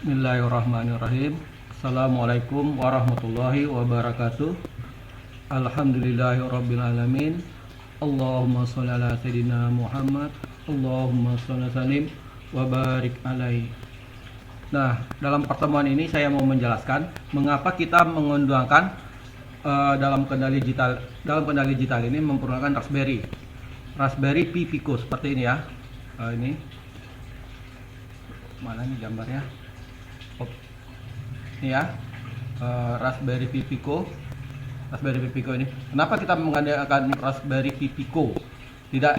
Bismillahirrahmanirrahim. Assalamualaikum warahmatullahi wabarakatuh. Alhamdulillahirrabbilalamin. Allahumma sholli ala sayyidina Muhammad. Allahumma sholli salim wa barik alaihi. Nah, dalam pertemuan ini saya mau menjelaskan mengapa kita menggunakan dalam kendali digital ini mempergunakan Raspberry Pi Pico seperti ini ya. Ini mana nih gambarnya? Ini ya, Raspberry Pi Pico ini. Kenapa kita menggunakan Raspberry Pi Pico? Tidak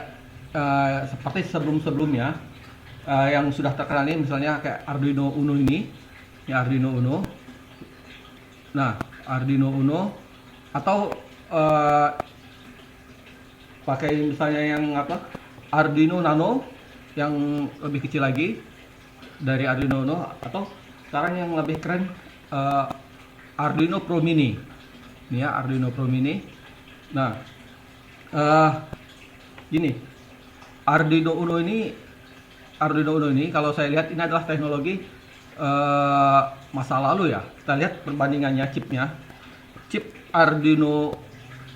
seperti sebelumnya yang sudah terkenal ini, misalnya kayak Arduino Uno ini, ya Arduino Uno. Nah, Arduino Uno atau pakai misalnya yang Arduino Nano yang lebih kecil lagi dari Arduino Uno, atau sekarang yang lebih keren Arduino Pro Mini. Ini ya, Arduino Pro Mini. Nah, gini, Arduino Uno ini kalau saya lihat ini adalah teknologi masa lalu ya. Kita lihat perbandingannya chipnya. Chip Arduino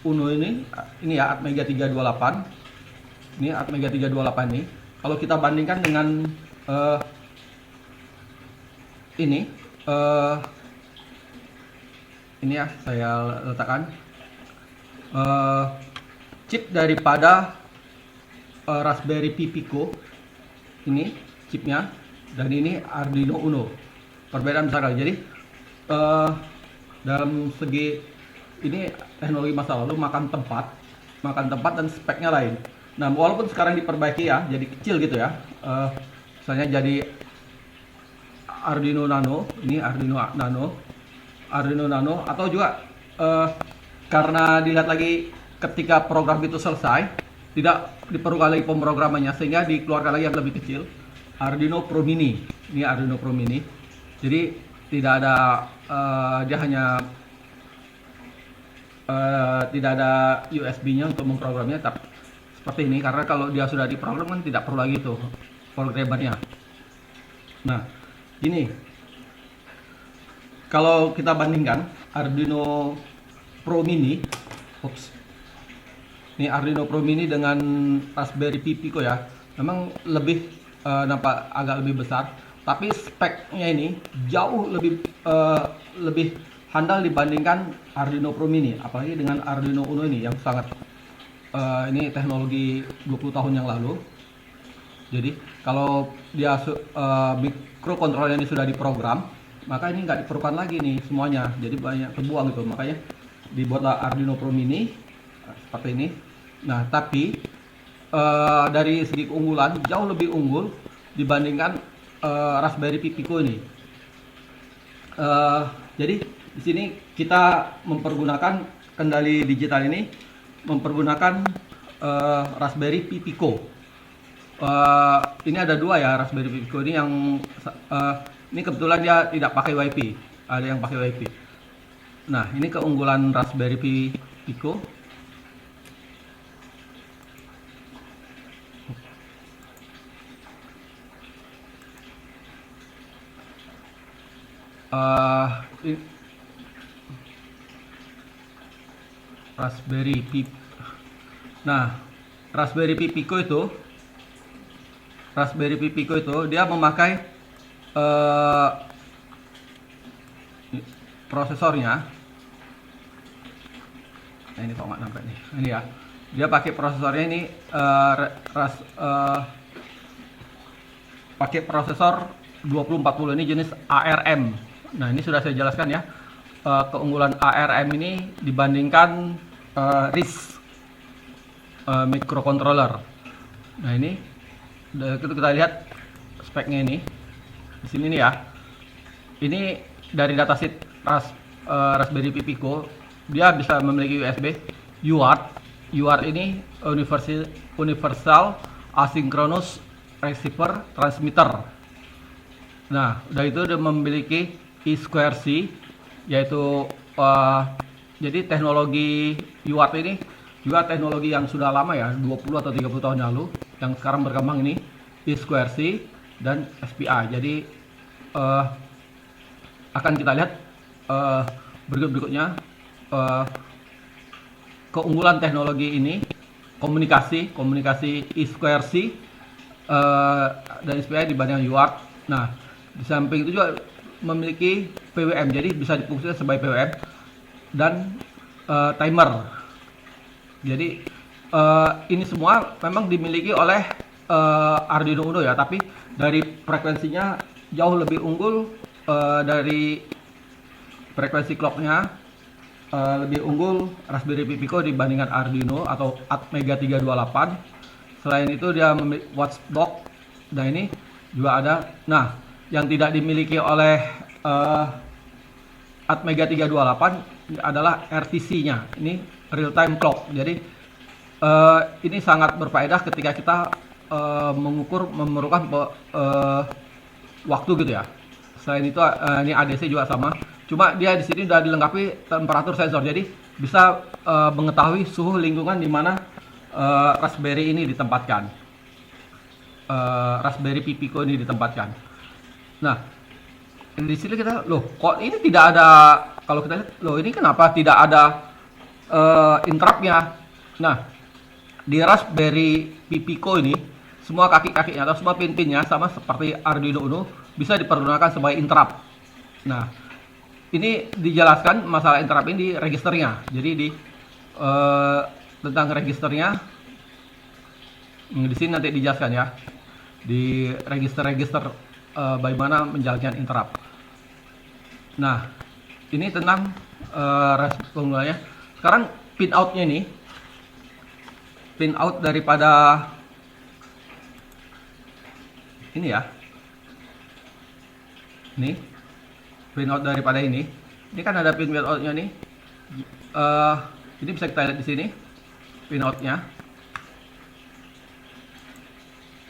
Uno ini ya Atmega 328. Ini Atmega 328 ini. Kalau kita bandingkan dengan ini ya, saya letakkan chip daripada Raspberry Pi Pico. Ini chipnya, dan ini Arduino Uno. Perbedaan besar kali. Jadi dalam segi ini teknologi masa lalu makan tempat dan speknya lain. Nah, walaupun sekarang diperbaiki ya, jadi kecil gitu ya. Misalnya jadi Arduino Nano, ini Arduino Nano, atau juga karena dilihat lagi ketika program itu selesai, tidak diperlukan lagi pemrogramannya, sehingga dikeluarkan lagi yang lebih kecil, Arduino Pro Mini. Ini Arduino Pro Mini. Jadi tidak ada dia hanya tidak ada USB-nya untuk memprogramnya, tapi seperti ini, karena kalau dia sudah diprogram kan tidak perlu lagi tuh programmernya. Nah, ini kalau kita bandingkan Arduino Pro Mini, ini Arduino Pro Mini dengan Raspberry Pi Pico ya, memang lebih nampak agak lebih besar, tapi speknya ini jauh lebih handal dibandingkan Arduino Pro Mini, apalagi dengan Arduino Uno ini yang sangat ini teknologi 20 tahun yang lalu. Jadi kalau dia microcontroller ini sudah diprogram, maka ini nggak diperlukan lagi nih semuanya, jadi banyak terbuang gitu. Makanya dibuatlah Arduino Pro Mini seperti ini. Nah, tapi dari segi keunggulan jauh lebih unggul dibandingkan Raspberry Pi Pico ini. Jadi di sini kita mempergunakan kendali digital ini, mempergunakan Raspberry Pi Pico. Ini ada dua ya, Raspberry Pi Pico ini yang ini kebetulan dia tidak pakai WiFi, ada yang pakai WiFi. Nah, ini keunggulan Raspberry Pi Pico. Raspberry Pi. Nah, Raspberry Pi Pico itu dia memakai prosesornya. Nah, ini kok nggak nampak nih. Ini ya, dia pakai prosesornya ini pakai prosesor 2040, ini jenis ARM. Nah, ini sudah saya jelaskan ya, keunggulan ARM ini dibandingkan RISC microcontroller. Nah, ini kita lihat speknya ini di sini nih ya. Ini dari datasheet Raspberry Pi Pico, dia bisa memiliki USB UART. UART ini Universal Asynchronous Receiver Transmitter. Nah, udah itu dia memiliki I2C, yaitu jadi teknologi UART ini juga teknologi yang sudah lama ya, 20 atau 30 tahun lalu, yang sekarang berkembang ini I2C dan SPI. Jadi akan kita lihat berikutnya keunggulan teknologi ini, komunikasi E2C dan SPI dibanding UART. Nah, di samping itu juga memiliki PWM, jadi bisa difungsikan sebagai PWM dan timer. Jadi ini semua memang dimiliki oleh Arduino Uno ya, tapi dari frekuensinya jauh lebih unggul, dari frekuensi clocknya lebih unggul Raspberry Pi Pico dibandingkan Arduino atau Atmega 328. Selain itu dia memiliki watchdog, dan ini juga ada. Nah, yang tidak dimiliki oleh Atmega 328 adalah RTC-nya. Ini real time clock. Jadi ini sangat berfaedah ketika kita memerlukan waktu gitu ya. Selain itu ini ADC juga sama. Cuma dia di sini sudah dilengkapi temperatur sensor. Jadi bisa mengetahui suhu lingkungan di mana Raspberry ini ditempatkan. Raspberry Pi Pico ini ditempatkan. Nah, di sini kita, loh, kok ini tidak ada, kalau kita lihat, loh ini kenapa tidak ada interruptnya. Nah, di Raspberry Pi Pico ini semua kaki-kakinya atau semua pin-pinnya sama seperti Arduino Uno bisa dipergunakan sebagai interrupt. Nah, ini dijelaskan masalah interrupt ini di registernya. Jadi di tentang registernya di sini nanti dijelaskan ya, di register bagaimana menjalankan interrupt. Nah, ini tentang penggunanya. Sekarang pin outnya ini, pin out daripada ini ya, ini pin out daripada ini kan ada pin outnya nih. Ini bisa kita lihat di sini pin outnya.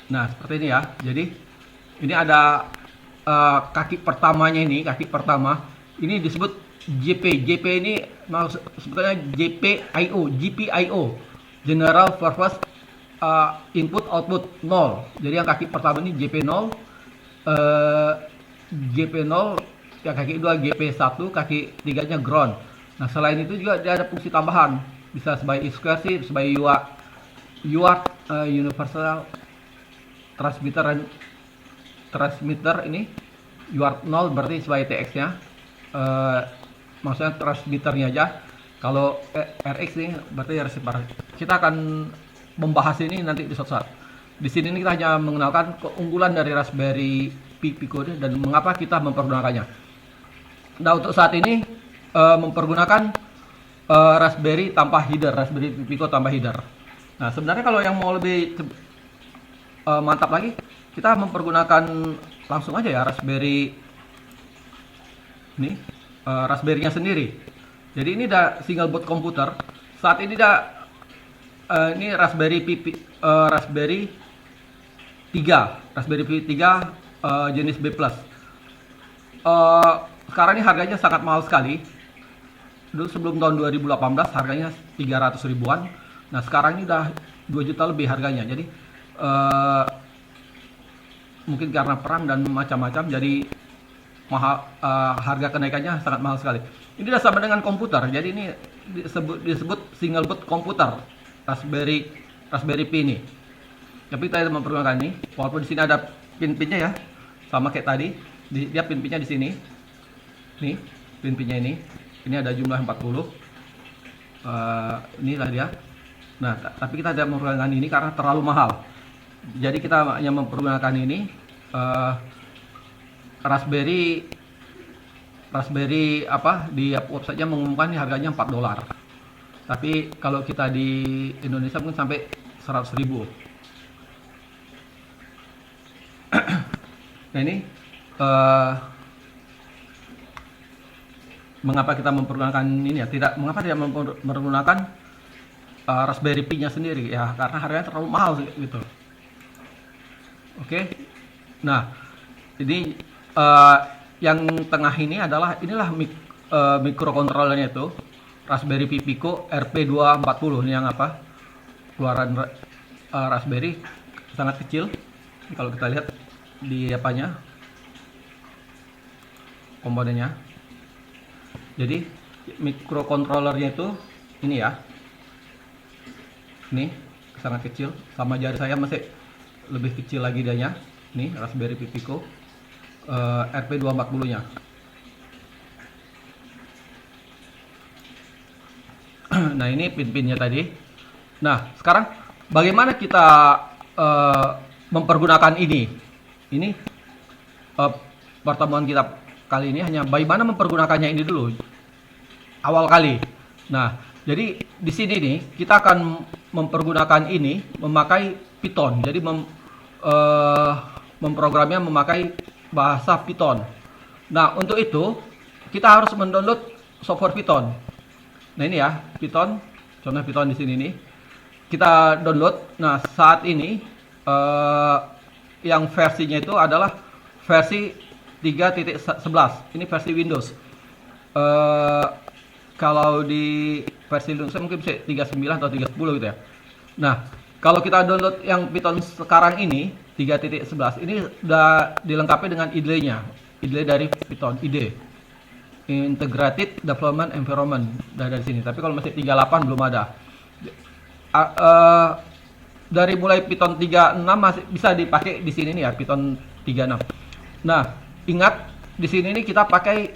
Nah, seperti ini ya. Jadi ini ada kaki pertamanya ini, kaki pertama ini disebut JP. JP ini sebetulnya GPIO, General Purpose Input Output 0. Jadi yang kaki pertama ini JP0, GP0, ya kaki kedua GP1, kaki tiganya ground. Nah, selain itu juga dia ada fungsi tambahan, bisa sebagai E2C, sebagai UART, Universal Transmitter ini UART 0 berarti sebagai TX-nya, maksudnya transmitternya aja. Kalau RX ini berarti receiver. Kita akan membahas ini nanti di suatu saat. Di sini kita hanya mengenalkan keunggulan dari Raspberry Pi Pico dan mengapa kita mempergunakannya. Nah, untuk saat ini mempergunakan Raspberry tanpa header, Raspberry Pi Pico tanpa header. Nah, sebenarnya kalau yang mau lebih mantap lagi, kita mempergunakan langsung aja ya Raspberry ini, Raspberry-nya sendiri. Jadi ini udah single boot komputer. Saat ini ini Raspberry Pi Raspberry 3 jenis B+. Sekarang ini harganya sangat mahal sekali. Dulu sebelum tahun 2018 harganya 300 ribuan. Nah, sekarang ini udah 2 juta lebih harganya. Jadi mungkin karena perang dan macam-macam, jadi mahal, harga kenaikannya sangat mahal sekali. Ini sudah sama dengan komputer. Jadi ini disebut single boot komputer Raspberry Pi ini. Tapi kita mempergunakan ini, walaupun di sini ada pin-pinnya ya, sama kayak tadi. Dia pin-pinnya di sini. Nih, pin-pinnya ini. Ini ada jumlah 40. Inilah dia. Nah, tapi kita tidak mempergunakan ini karena terlalu mahal. Jadi kita hanya mempergunakan ini, Raspberry apa di websitenya mengumumkan harganya $4. Tapi kalau kita di Indonesia mungkin sampai 100 ribu. Nah, ini mengapa kita mempergunakan ini ya? Mengapa tidak mempergunakan Raspberry Pi-nya sendiri ya? Karena harganya terlalu mahal gitu. Oke. Nah, ini yang tengah ini inilah microcontrollernya itu Raspberry Pi Pico RP240. Ini yang apa? Keluaran Raspberry sangat kecil. Kalau kita lihat di apanya, komponennya. Jadi microcontrollernya itu ini ya, ini sangat kecil, sama jari saya masih lebih kecil lagi dianya. Nih Raspberry Pi Pico RP240 nya. Nah ini pin-pinnya tadi. Nah sekarang bagaimana kita mempergunakan ini? Ini pertemuan kita kali ini hanya bagaimana mempergunakannya ini dulu awal kali. Nah jadi di sini nih kita akan mempergunakan ini memakai Python. Jadi memprogramnya memakai bahasa Python. Nah untuk itu kita harus mendownload software Python. Nah ini ya Python, contoh Python di sini nih kita download. Nah saat ini yang versinya itu adalah versi 3.11. Ini versi Windows. Kalau di versi Linux mungkin bisa 39 atau 3.10 gitu ya. Nah kalau kita download yang Python sekarang ini 3.11 ini sudah dilengkapi dengan IDE-nya, IDE dari Python, IDE Integrated Development Environment dari sini. Tapi kalau masih 38 belum ada. Dari mulai Python 36 masih bisa dipakai di sini nih ya, Python 36. Nah, ingat di sini nih kita pakai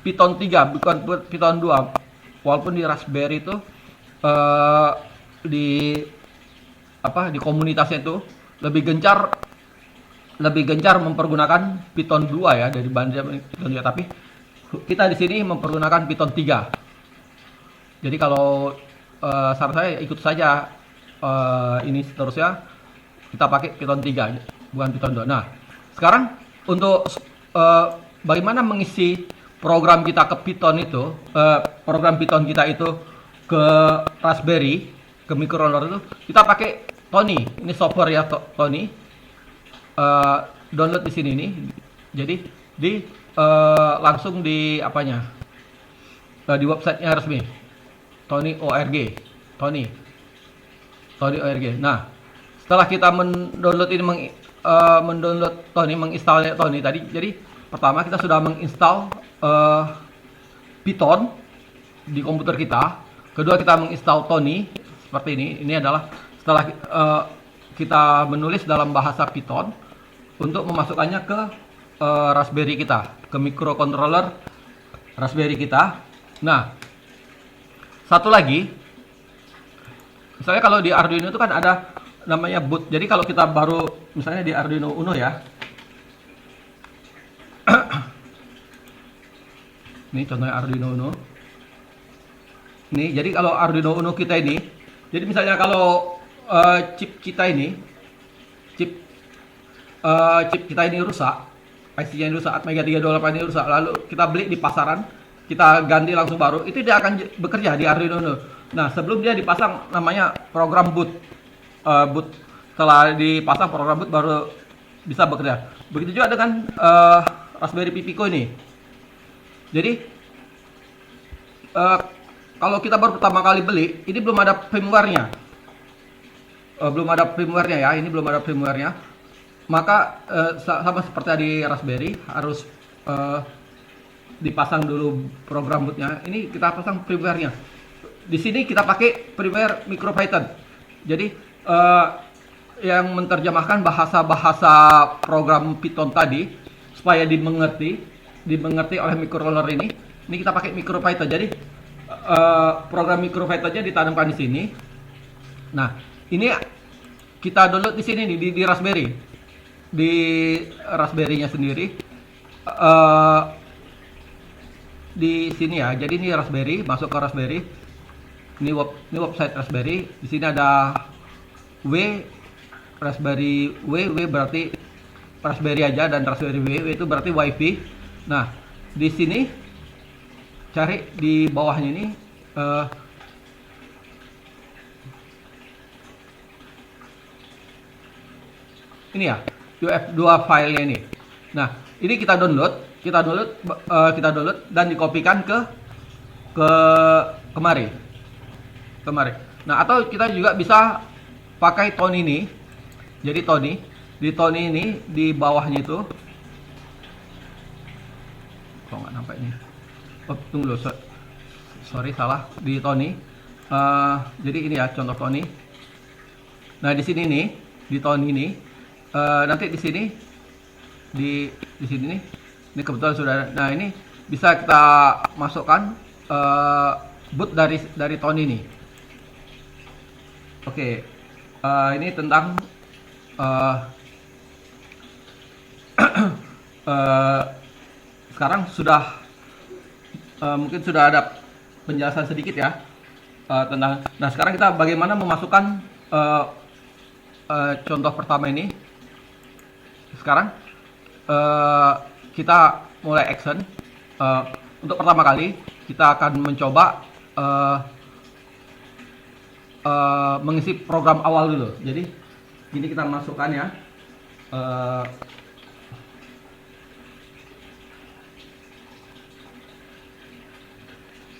Python 3 bukan Python 2. Walaupun di Raspberry itu di komunitasnya itu lebih gencar mempergunakan Python 2 ya dari banding Python 3, tapi kita di sini mempergunakan Python 3. Jadi kalau saran saya ikut saja ini seterusnya kita pakai Python 3 bukan Python 2. Nah, sekarang untuk bagaimana mengisi program kita ke Python itu, program Python kita itu ke Raspberry, ke microcontroller itu kita pakai Tony. Ini software ya Tony. Download di sini nih. Jadi langsung di apanya? Di websitenya resmi. Tony ORG. Tony ORG. Nah, setelah kita mendownload ini mendownload Tony, menginstalnya Tony tadi. Jadi pertama kita sudah menginstal Python di komputer kita. Kedua kita menginstal Tony seperti ini. Ini adalah setelah kita menulis dalam bahasa Python untuk memasukkannya ke Raspberry kita, ke microcontroller Raspberry kita. Nah, satu lagi, misalnya kalau di Arduino itu kan ada namanya boot. Jadi kalau kita baru misalnya di Arduino Uno ya, ini contohnya Arduino Uno. Ini jadi kalau Arduino Uno kita ini, jadi misalnya kalau chip kita ini rusak, IC-nya ini rusak, Atmega 328 ini rusak, lalu kita beli di pasaran, kita ganti langsung baru, itu dia akan bekerja di Arduino Uno. Nah, sebelum dia dipasang namanya program boot. Setelah dipasang program boot baru bisa bekerja. Begitu juga dengan Raspberry Pi Pico ini. Jadi kalau kita baru pertama kali beli, ini belum ada firmware-nya. Ini belum ada firmware-nya. Maka sama seperti di Raspberry harus dipasang dulu program bootnya. Ini kita pasang firmware-nya. Di sini kita pakai firmware MicroPython. Jadi yang menerjemahkan bahasa-bahasa program Python tadi supaya dimengerti oleh microcontroller ini. Ini kita pakai MicroPython. Jadi program MicroPython-nya ditanamkan di sini. Nah, ini kita download di sini nih di Raspberry. Di Raspberry-nya sendiri. Di sini ya. Jadi ini Raspberry, masuk ke Raspberry. Ini website Raspberry. Di sini ada Raspberry W berarti Raspberry aja, dan Raspberry W itu berarti WiFi. Nah, di sini cari di bawahnya ini ini ya, UF2 filenya ini. Nah, ini kita download dan dikopikan ke kemari. Nah, atau kita juga bisa pakai Tony ini. Jadi di Tony ini di bawahnya itu kok nggak nampak ini. Oh, tunggu dulu, sorry salah di Tony. Jadi ini ya contoh Tony. Nah di sini nih, di Tony ini, nanti di sini, di sini nih, ini kebetulan sudah. Nah ini bisa kita masukkan boot dari Tony nih. Oke, ini tentang sekarang sudah mungkin sudah ada penjelasan sedikit ya tentang. Nah sekarang kita bagaimana memasukkan contoh pertama ini. Sekarang kita mulai action. Untuk pertama kali kita akan mencoba mengisi program awal dulu. Jadi ini kita masukkan ya.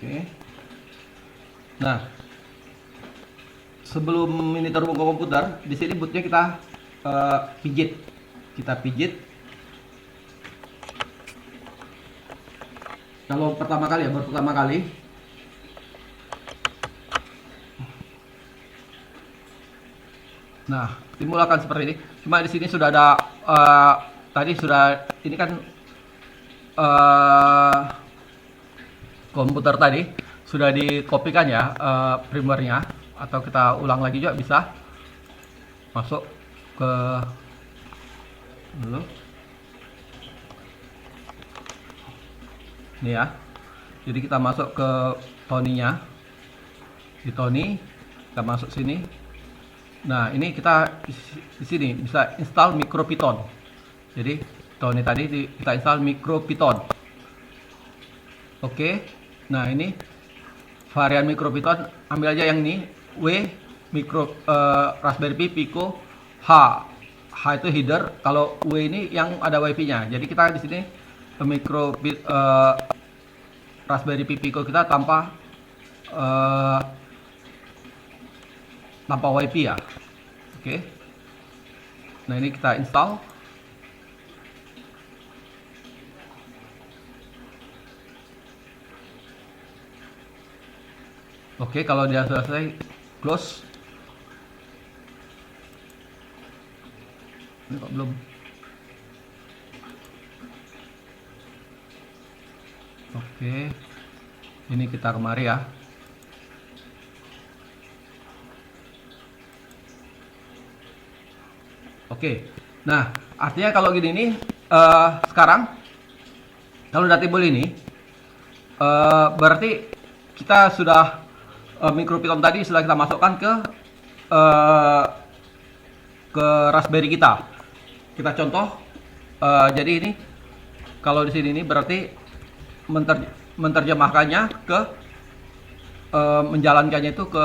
Oke. Nah, sebelum ini terhubung ke komputer, di sini bootnya kita pijit. Kita pijit. Kalau pertama kali ya, baru pertama kali. Nah, timbul akan seperti ini. Cuma di sini sudah ada tadi sudah ini kan komputer tadi sudah dikopikan ya firmware-nya, atau kita ulang lagi juga bisa. Masuk ke dulu. Ini ya. Jadi kita masuk ke Tony-nya. Di Tony kita masuk sini. Nah, ini kita di sini bisa install MicroPython. Jadi Tony tadi kita install MicroPython. Oke. Nah, ini varian MicroPython, ambil aja yang ini Raspberry Pi Pico H. H itu header, kalau W ini yang ada WiFi-nya. Jadi kita di sini Raspberry Pi Pico kita tanpa WiFi ya. Oke. Nah, ini kita install. Oke, kalau dia selesai, close. Ini kok belum. Oke, ini kita kemari ya. Oke, nah artinya kalau gini nih, sekarang kalau udah timbul ini, berarti kita sudah MicroPython tadi sudah kita masukkan ke Raspberry kita. Kita contoh, jadi ini kalau di sini ini berarti menerjemahkannya ke menjalankannya itu ke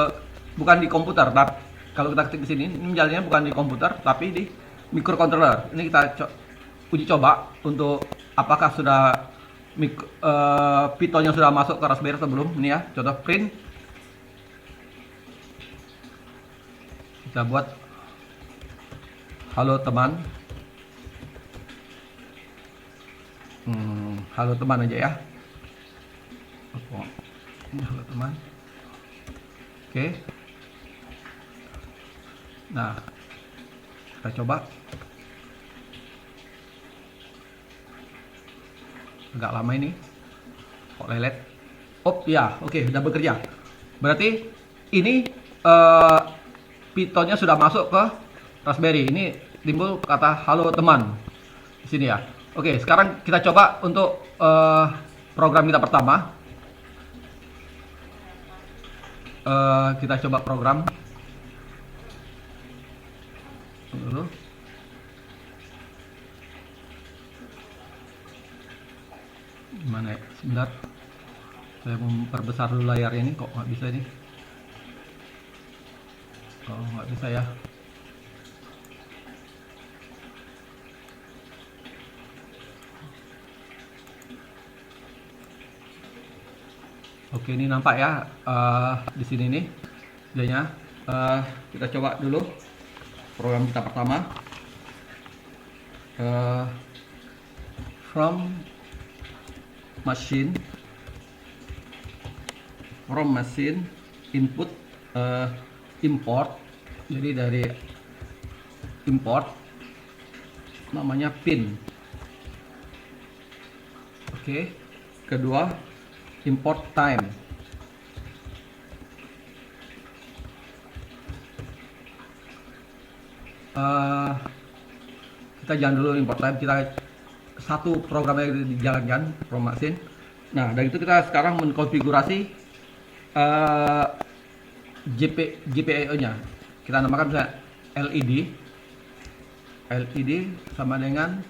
bukan di komputer, tapi kalau kita ketik di sini ini menjalannya bukan di komputer tapi di microcontroller. Ini kita uji coba untuk apakah sudah Python-nya sudah masuk ke Raspberry atau belum. Ini ya, contoh print. Kita buat halo teman. Halo teman aja ya. Ini halo teman. Oke. Nah, kita coba. Agak lama ini. Kok lelet? Oh ya, oke, udah bekerja. Berarti ini Python-nya sudah masuk ke Raspberry. Ini timbul kata halo teman di sini ya. Oke, sekarang kita coba untuk program kita pertama. Kita coba program dulu. Gimana ya? Sebentar. Saya memperbesar dulu layarnya ini, kok nggak bisa nih. Oh, nggak bisa ya. Oke, ini nampak ya di sini nih videonya. Kita coba dulu program kita pertama. From machine, from machine, input, import. Jadi dari import namanya pin. Oke. Kedua, import time. Kita jangan dulu import time, kita satu programnya dijalankan from machine. Nah, dari itu kita sekarang mengkonfigurasi GPIO-nya. Kita namakan misalnya LED. LED sama dengan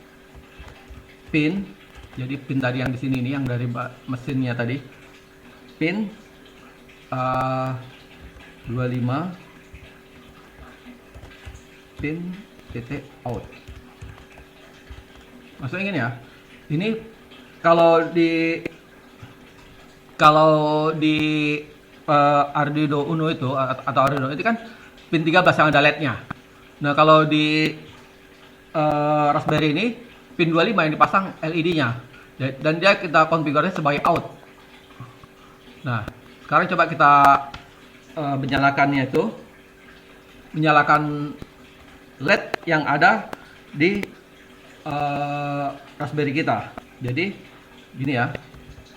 pin. Jadi pin tadi yang di sini ini yang dari mesinnya tadi. Pin 25 pin titik out. Maksudnya gini ya. Ini kalau di Arduino Uno itu atau Arduino itu kan pin 13 yang ada LED-nya. Nah, kalau di Raspberry ini pin 25 yang dipasang LED-nya. Dan dia kita konfigurasi sebagai out. Nah, sekarang coba kita menyalakannya itu. Menyalakan LED yang ada di Raspberry kita. Jadi gini ya,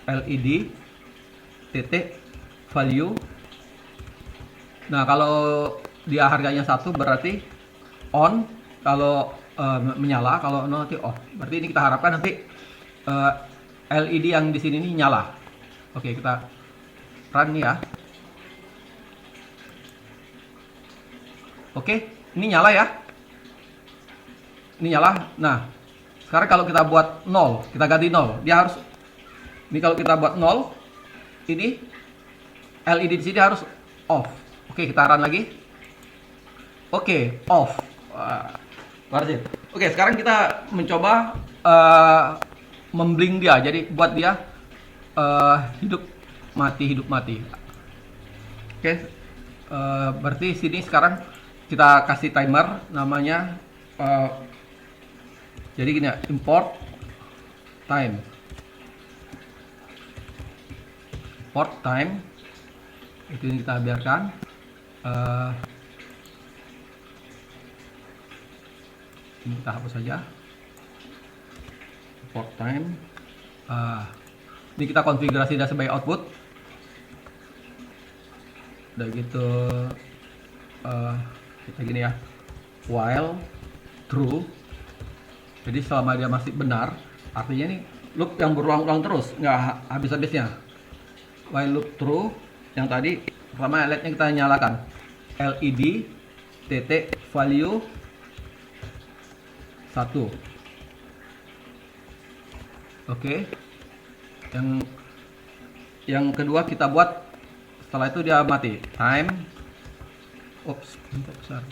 LED titik value. Nah, kalau dia harganya 1 berarti on, kalau menyala, kalau no nanti off. Berarti ini kita harapkan nanti LED yang di sini ini nyala. Oke, kita run ya. Oke, ini nyala ya. Ini nyala. Nah, sekarang kalau kita buat 0, kita ganti 0. Dia harus, ini kalau kita buat 0, ini LED di sini harus off. Oke, kita run lagi. Oke, off. Oke, sekarang kita mencoba memblink dia. Jadi buat dia hidup mati. Oke, berarti sini sekarang kita kasih timer namanya. Jadi gini ya, import time. Import time. Itu yang kita biarkan. Ini kita hapus saja. Import time. Ini kita konfigurasi dia sebagai output. Udah gitu kita gini ya, while true. Jadi selama dia masih benar, artinya ini loop yang berulang-ulang terus, nggak habis-habisnya. While loop true, yang tadi pertama LED-nya kita nyalakan, LED titik value 1. Oke. Yang kedua kita buat, setelah itu dia mati. Time. Oops, besar.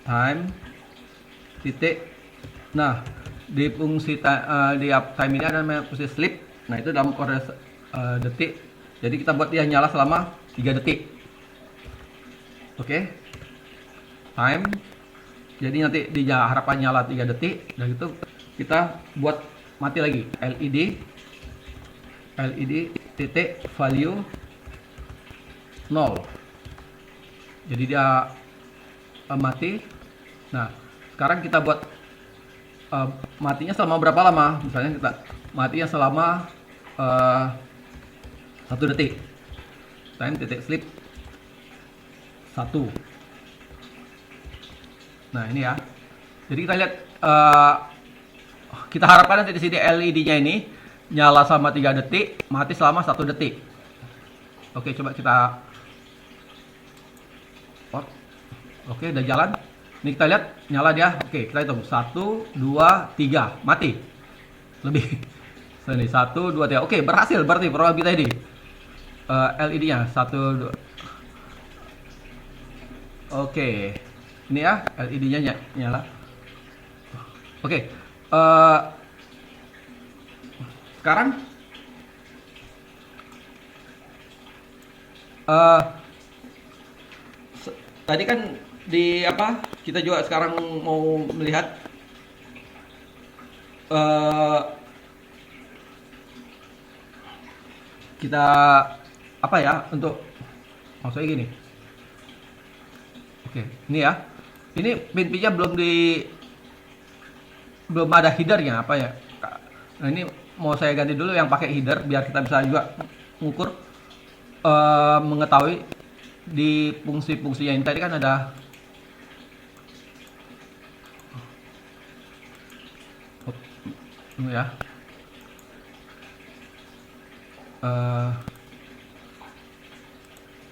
Time titik. Nah, di fungsi di time ini ada namanya fungsi sleep. Nah, itu dalam kode detik. Jadi kita buat dia nyala selama 3 detik. Oke. Time. Jadi nanti dia harapan nyala 3 detik. Dan itu kita buat mati lagi. LED titik value 0. Jadi dia mati. Nah, sekarang kita buat matinya selama berapa lama? Misalnya kita matinya selama 1 detik. Time titik sleep 1. Nah, ini ya. Jadi kita lihat, kita harapkan nanti di sini LED-nya ini nyala selama 3 detik, mati selama 1 detik. Oke, coba kita oke, udah jalan. Ini kita lihat nyala dia. Oke, kita hitung 1, 2, 3, mati. Lebih. Sini 1, 2, 3. Oke, berhasil berarti program kita ini. LED-nya 1, 2. Oke. Ini ya, LED-nya nyala. Oke. Sekarang tadi kan di apa? Kita juga sekarang mau melihat kita apa ya untuk maksudnya gini. Oke, ini ya. Ini pin-pinnya belum ada headernya apa ya. Nah, ini mau saya ganti dulu yang pakai header biar kita bisa juga mengukur mengetahui di fungsi-fungsinya. Ini tadi kan ada ya.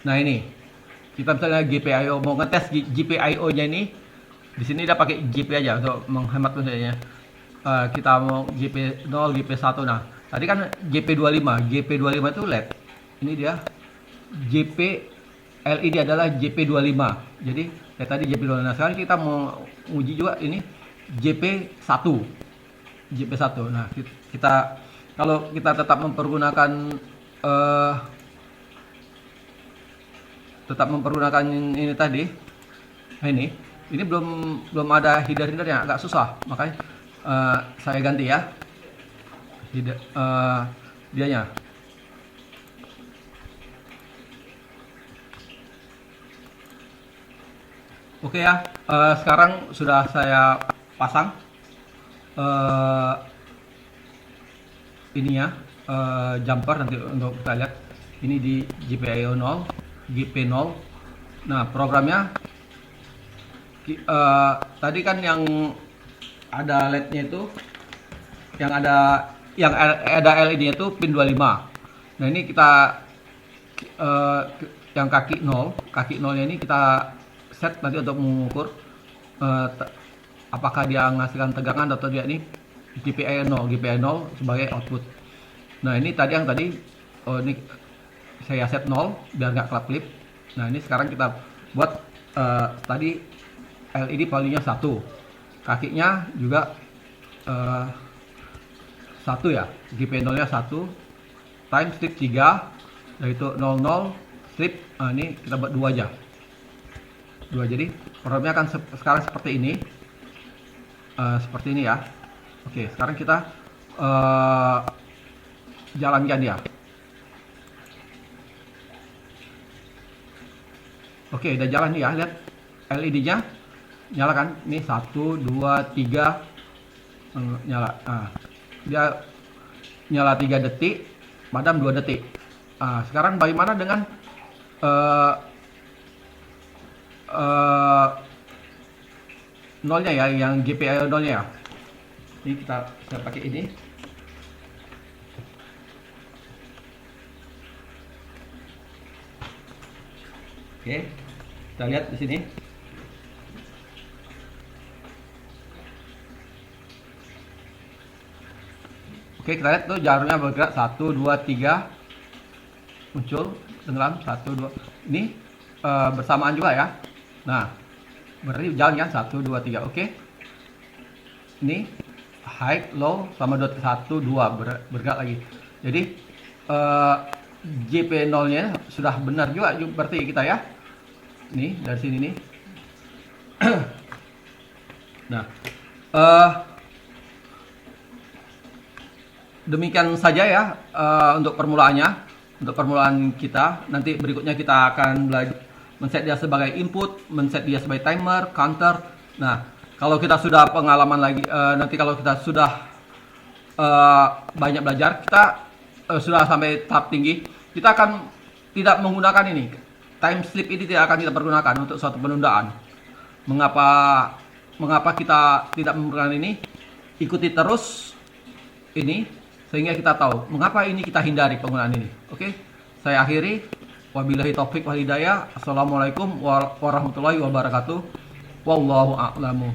Nah ini kita misalnya GPIO mau ngetes GPIO-nya ini, di sini udah pakai GP aja untuk menghemat biasanya. Kita mau GP0, GP1. Nah tadi kan GP25 itu LED. Ini dia GP LED adalah GP25. Jadi tadi GP25. Nah sekarang kita mau uji juga ini GP1. Nah kita kalau kita tetap mempergunakan ini tadi. Nah ini belum ada headernya, agak susah, makanya saya ganti ya dianya. Oke ya, sekarang sudah saya pasang ininya jumper nanti untuk kita lihat ini di GPIO 0, GP0. Nah programnya tadi kan yang ada LED-nya itu yang ada LED-nya itu pin 25. Nah ini kita yang kaki 0-nya ini kita set nanti untuk mengukur apakah dia menghasilkan tegangan atau dia ini GPI 0 sebagai output. Nah ini tadi ini saya set 0 biar nggak kelap-kelip. Nah ini sekarang kita buat tadi LED polynya 1, kakinya juga 1 ya, GPI 0 nya 1 time strip 3 yaitu 00 strip. Nah ini kita buat 2 aja, 2. Jadi programnya akan sekarang seperti ini, ya. Oke, sekarang kita jalankan dia. Oke, udah jalan nih ya, lihat LED-nya nyala kan? Ini 1, 2, 3 nyala. Nah, dia nyala 3 detik, padam 2 detik. Sekarang bagaimana dengan nolnya ya, yang GPIO 0 nya ya. Ini kita pakai ini. Oke, kita lihat di sini. Oke, kita lihat tuh jarumnya bergerak 1, 2, 3 muncul tenggelam 1, 2. Ini bersamaan juga ya. Nah, berarti jalan kan 1, 2, 3. Oke. Ini high, low sama 1, 2 bergerak lagi. Jadi GP0 nya sudah benar juga berarti kita ya. Nih dari sini nih. Nah, demikian saja ya untuk permulaannya. Untuk permulaan kita, nanti berikutnya kita akan belajar men-set dia sebagai input, men-set dia sebagai timer, counter. Nah, kalau kita sudah pengalaman lagi, nanti kalau kita sudah banyak belajar, kita sudah sampai tahap tinggi, kita akan tidak menggunakan ini. Time slip ini tidak akan kita pergunakan untuk suatu penundaan. Mengapa kita tidak menggunakan ini? Ikuti terus ini sehingga kita tahu mengapa ini kita hindari penggunaan ini. Oke, saya akhiri. Wabillahi taufik wal hidayah. Assalamualaikum warahmatullahi wabarakatuh. Wallahu a'lamu.